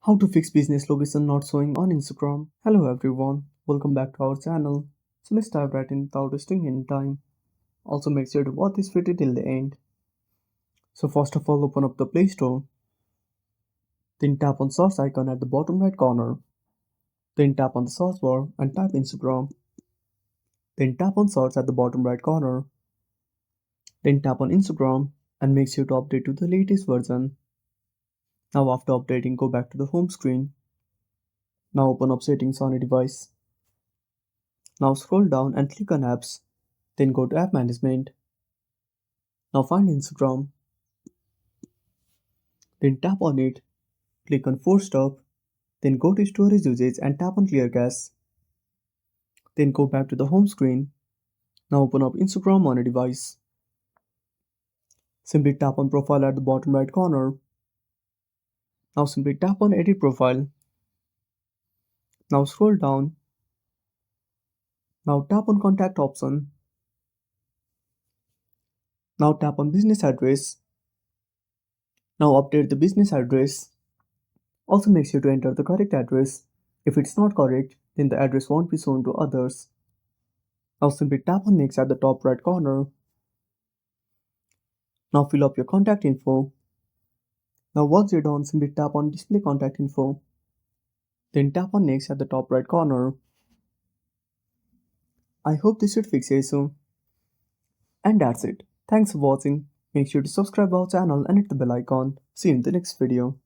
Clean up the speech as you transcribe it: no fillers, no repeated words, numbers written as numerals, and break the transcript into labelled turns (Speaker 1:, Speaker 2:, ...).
Speaker 1: How to fix business location not showing on Instagram. Hello everyone, welcome back to our channel. So let's dive right in without wasting any time. Also make sure to watch this video till the end. So first of all open up the Play Store. Then tap on search icon at the bottom right corner. Then tap on the search bar and type Instagram. Then tap on search at the bottom right corner. Then tap on Instagram and make sure to update to the latest version. Now after updating go back to the home screen. Now open up settings on a device. Now scroll down and click on apps. Then go to app management. Now find Instagram. Then tap on it. Click on force stop. Then go to storage usage and tap on clear cache. Then go back to the home screen. Now open up Instagram on a device. Simply tap on profile at the bottom right corner. Now simply tap on edit profile. Now scroll down. Now tap on contact option. Now tap on business address. Now update the business address. Also make sure to enter the correct address. If it's not correct, then the address won't be shown to others. Now simply tap on next at the top right corner. Now fill up your contact info. Now once you're done, simply tap on display contact info. Then tap on next at the top right corner. I hope this should fix your issue. And that's it. Thanks for watching. Make sure to subscribe our channel and hit the bell icon. See you in the next video.